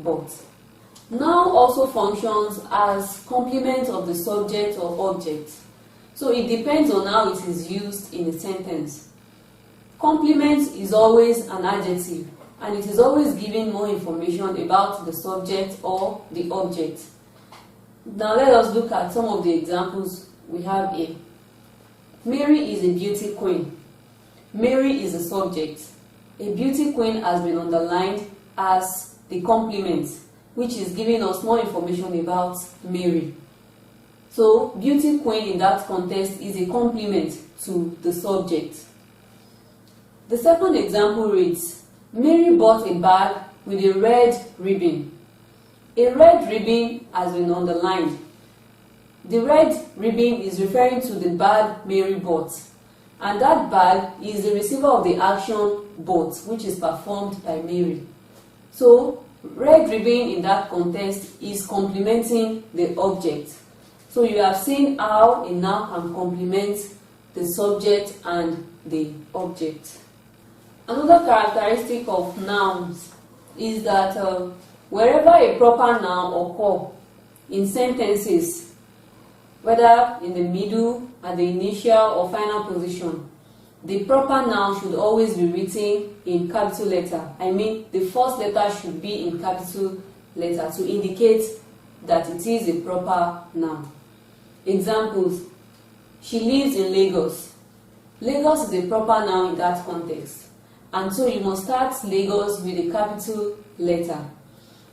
but. Now also functions as complement of the subject or object. So it depends on how it is used in a sentence. Complement is always an adjective, and it is always giving more information about the subject or the object. Now let us look at some of the examples we have here. Mary is a beauty queen. Mary is a subject. A beauty queen has been underlined as the complement, which is giving us more information about Mary. So, beauty queen in that context is a complement to the subject. The second example reads, Mary bought a bag with a red ribbon. A red ribbon has been underlined. The red ribbon is referring to the bag Mary bought, and that bag is the receiver of the action bought, which is performed by Mary. So, red ribbon in that context is complementing the object. So you have seen how a noun can complement the subject and the object. Another characteristic of nouns is that wherever a proper noun occurs in sentences, whether in the middle, at the initial or final position, the proper noun should always be written in capital letter. I mean, the first letter should be in capital letter to indicate that it is a proper noun. Examples: she lives in Lagos. Lagos is a proper noun in that context, and so you must start Lagos with a capital letter.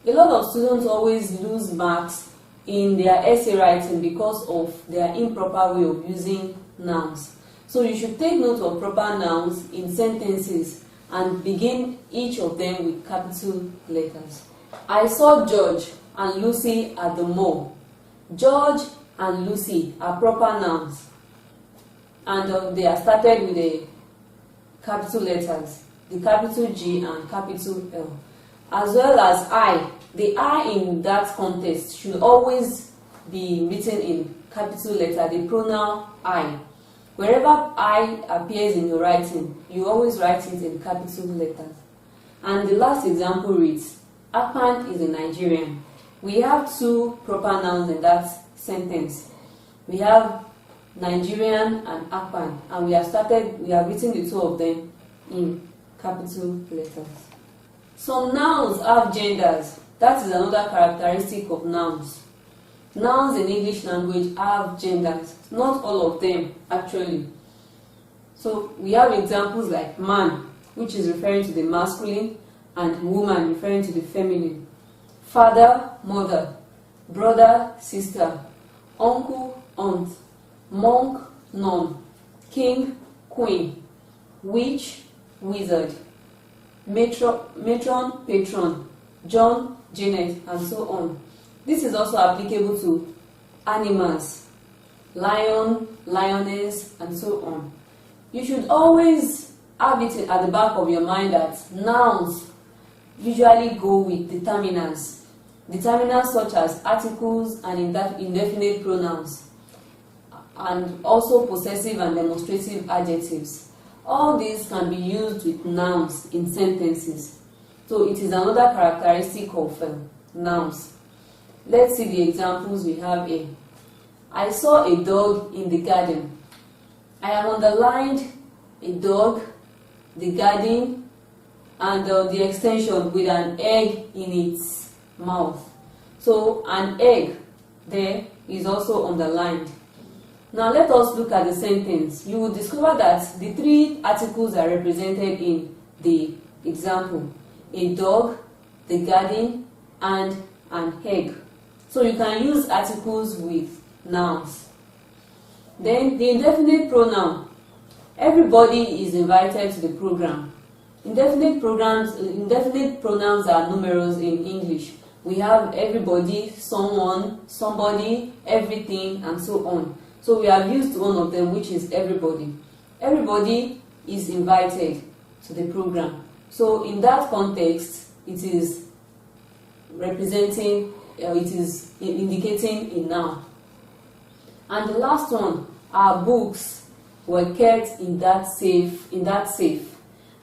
A lot of students always lose marks in their essay writing because of their improper way of using nouns. So you should take note of proper nouns in sentences and begin each of them with capital letters. I saw George and Lucy at the mall. George and Lucy are proper nouns, and they are started with the capital letters, the capital G and capital L, as well as I. The I in that context should always be written in capital letter, the pronoun I. Wherever I appears in your writing, you always write it in capital letters. And the last example reads, Akpan is a Nigerian. We have two proper nouns in that sentence. We have Nigerian and Akpan, and we have written the two of them in capital letters. Some nouns have genders. That is another characteristic of nouns. Nouns in English language have genders, not all of them actually. So we have examples like man, which is referring to the masculine, and woman, referring to the feminine. Father, mother, brother, sister, uncle, aunt, monk, nun, king, queen, witch, wizard, matron, patron, John, Janet, and so on. This is also applicable to animals, lion, lioness, and so on. You should always have it at the back of your mind that nouns usually go with determinants. Determinants such as articles and indefinite pronouns, and also possessive and demonstrative adjectives. All these can be used with nouns in sentences. So it is another characteristic of nouns. Let's see the examples we have here. I saw a dog in the garden. I have underlined a dog, the garden, and the extension with an egg in its mouth. So an egg there is also underlined. Now let us look at the sentence. You will discover that the three articles are represented in the example: a dog, the garden, and an egg. So you can use articles with nouns. Then the indefinite pronoun. Everybody is invited to the program. Indefinite pronouns are numerous in English. We have everybody, someone, somebody, everything, and so on. So we have used one of them, which is everybody. Everybody is invited to the program. So in that context, it is representing, it is indicating a noun. And the last one, our books were kept in that safe.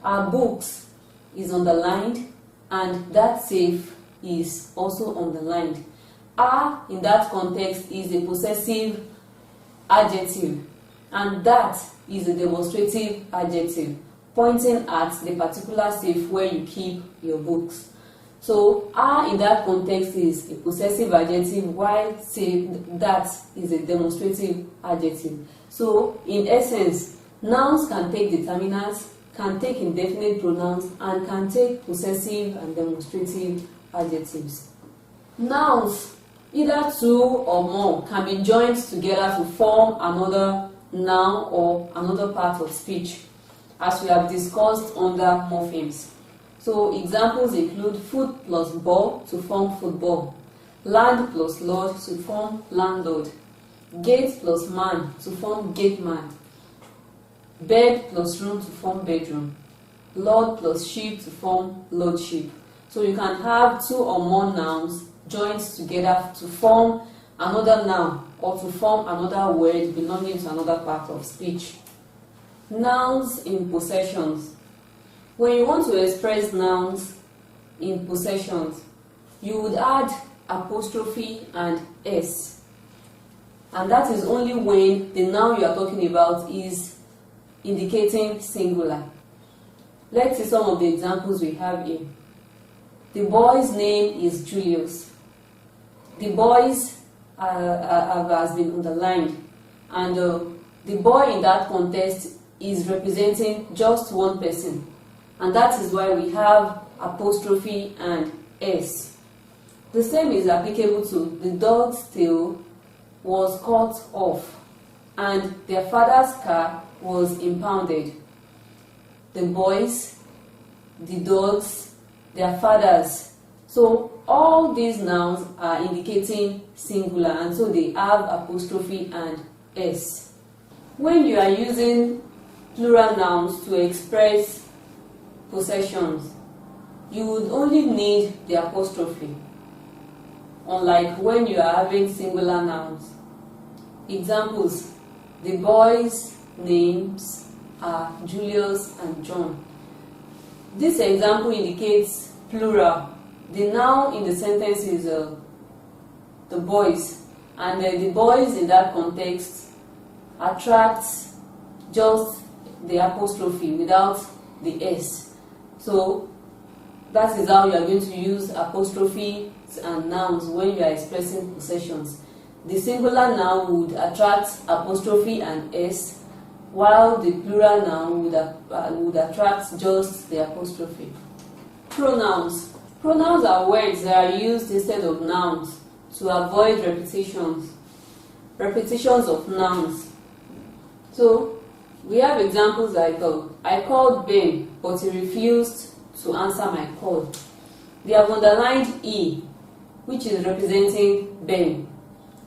Our books is underlined, and that safe is also underlined. Are in that context is a possessive adjective, and that is a demonstrative adjective pointing at the particular safe where you keep your books. So are in that context is a possessive adjective, while say that is a demonstrative adjective. So in essence, nouns can take determinants, can take indefinite pronouns, and can take possessive and demonstrative adjectives. Nouns, either two or more, can be joined together to form another noun or another part of speech, as we have discussed under morphemes. So examples include foot plus ball to form football, land plus lord to form landlord, gate plus man to form gateman, bed plus room to form bedroom, lord plus sheep to form lordship. So you can have two or more nouns joined together to form another noun or to form another word belonging to another part of speech. Nouns in possessions. When you want to express nouns in possessions, you would add apostrophe and s, and that is only when the noun you are talking about is indicating singular. Let's see some of the examples we have here. The boy's name is Julius. The boys has been underlined, and the boy in that context is representing just one person, and that is why we have apostrophe and s. The same is applicable to the dog's tail was cut off and their father's car was impounded. The boys, the dogs, their fathers. So all these nouns are indicating singular, and so they have apostrophe and s. When you are using plural nouns to express possessions, you would only need the apostrophe, unlike when you are having singular nouns. Examples: the boys' names are Julius and John. This example indicates plural. The noun in the sentence is the boys, and the boys in that context attracts just the apostrophe without the s. So that is how you are going to use apostrophes and nouns when you are expressing possessions. The singular noun would attract apostrophe and s, while the plural noun would attract just the apostrophe. Pronouns. Pronouns are words that are used instead of nouns to avoid repetitions of nouns. So we have examples like I called Ben, but he refused to answer my call. They have underlined E, which is representing Ben.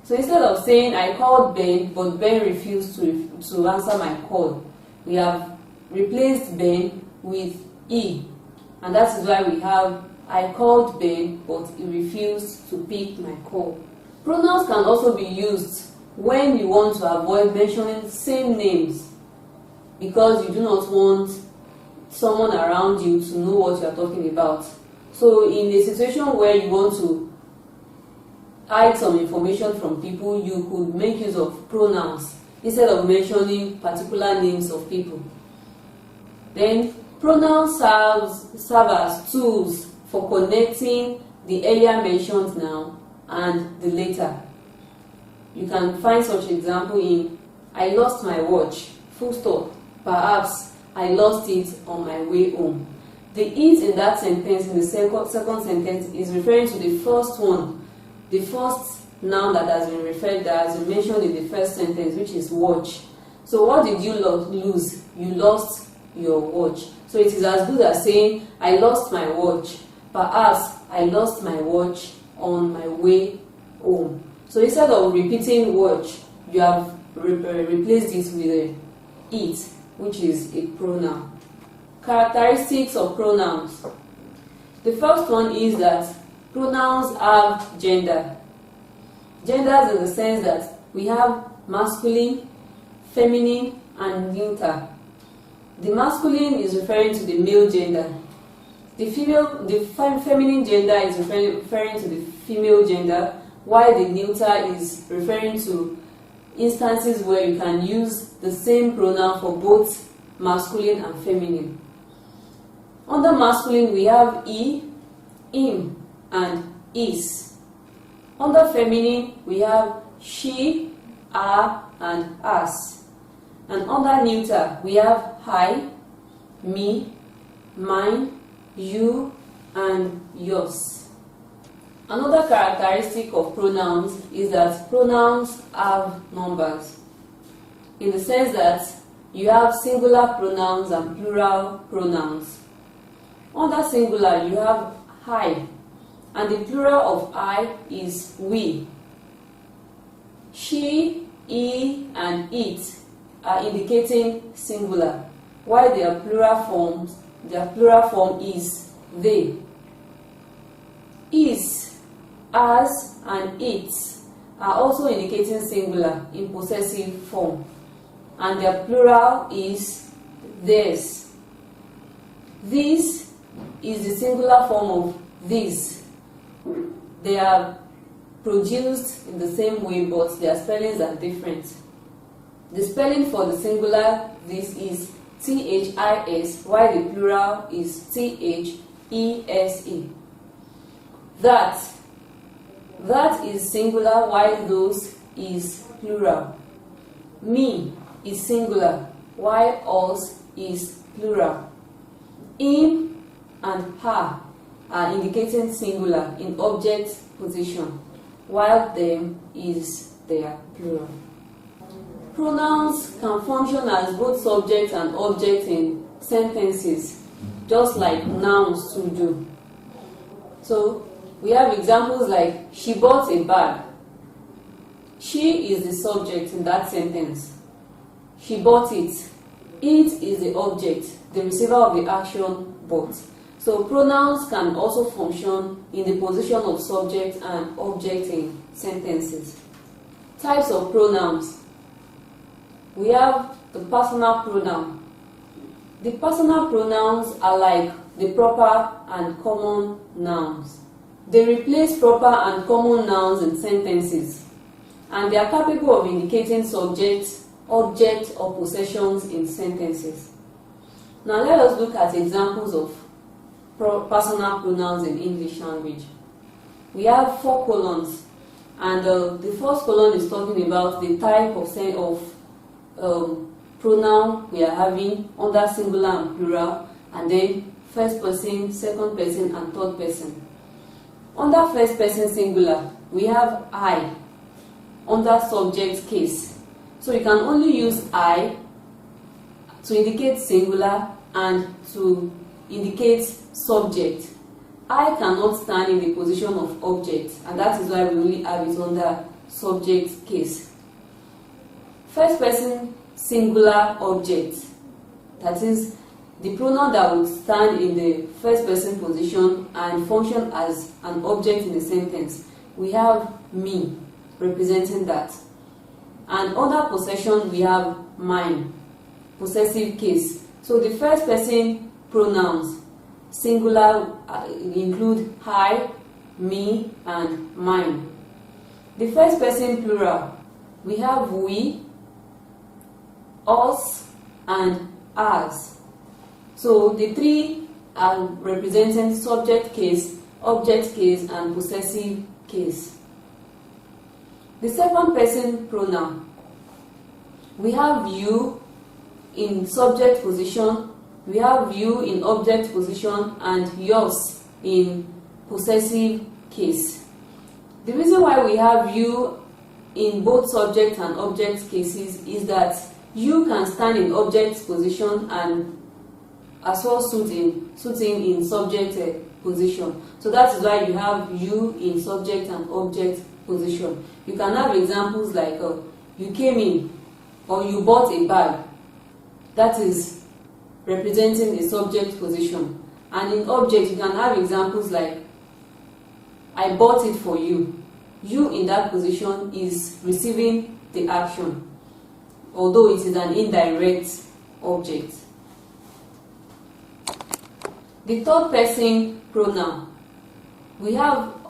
So instead of saying I called Ben, but Ben refused to answer my call, we have replaced Ben with E, and that is why we have I called Ben, but he refused to pick my call. Pronouns can also be used when you want to avoid mentioning same names, because you do not want someone around you to know what you are talking about. So in a situation where you want to hide some information from people, you could make use of pronouns instead of mentioning particular names of people. Then pronouns serve as tools for connecting the earlier mentioned noun and the later. You can find such example in I lost my watch, full stop. Perhaps I lost it on my way home. The it in that sentence, in the second sentence, is referring to the first one, the first noun that has been referred, that has been mentioned in the first sentence, which is watch. So what did you lose? You lost your watch. So it is as good as saying I lost my watch. Perhaps I lost my watch on my way home. So instead of repeating watch, you have replaced it with it, which is a pronoun. Characteristics of pronouns. The first one is that pronouns have gender. Genders in the sense that we have masculine, feminine, and neuter. The masculine is referring to the male gender. The feminine gender is referring to the female gender, while the neuter is referring to instances where you can use the same pronoun for both masculine and feminine. Under masculine, we have he, him, and is. Under feminine, we have she, her, and us. And under neuter, we have I, me, mine, you, and yours. Another characteristic of pronouns is that pronouns have numbers, in the sense that you have singular pronouns and plural pronouns. Under singular, you have I, and the plural of I is we. She, he, and it are indicating singular, while their plural form is they. Is, as, and it are also indicating singular in possessive form, and their plural is theirs. This is the singular form of these. They are produced in the same way, but their spellings are different. The spelling for the singular this is this, while the plural is these. That is singular, while those is plural. Me is singular, while us is plural. Him and her are indicating singular in object position, while them is their plural. Pronouns can function as both subject and object in sentences, just like nouns too do. So we have examples like she bought a bag. She is the subject in that sentence. She bought it. It is the object, the receiver of the action bought. So pronouns can also function in the position of subject and object in sentences. Types of pronouns. We have the personal pronoun. The personal pronouns are like the proper and common nouns. They replace proper and common nouns in sentences, and they are capable of indicating subject, object, or possessions in sentences. Now let us look at examples of personal pronouns in English language. We have 4 colons, and the first column is talking about the type of pronoun we are having under singular and plural, and then first person, second person, and third person. Under first person singular, we have I under subject case. So you can only use I to indicate singular and to indicate subject. I cannot stand in the position of object, and that is why we only have it under subject case. First person singular object, that is the pronoun that would stand in the first person position and function as an object in the sentence. We have me representing that. And under possession, we have mine, possessive case. So the first person pronouns singular include I, me, and mine. The first person plural, we have we, us, and ours. So the 3 are representing subject case, object case, and possessive case. The second person pronoun, we have you in subject position, we have you in object position, and yours in possessive case. The reason why we have you in both subject and object cases is that you can stand in object position and as well suiting in subject position. So that is why you have you in subject and object position. You can have examples like you came in, or you bought a bag. That is representing a subject position. And in object, you can have examples like I bought it for you. You in that position is receiving the action, although it is an indirect object. The third person pronoun. We have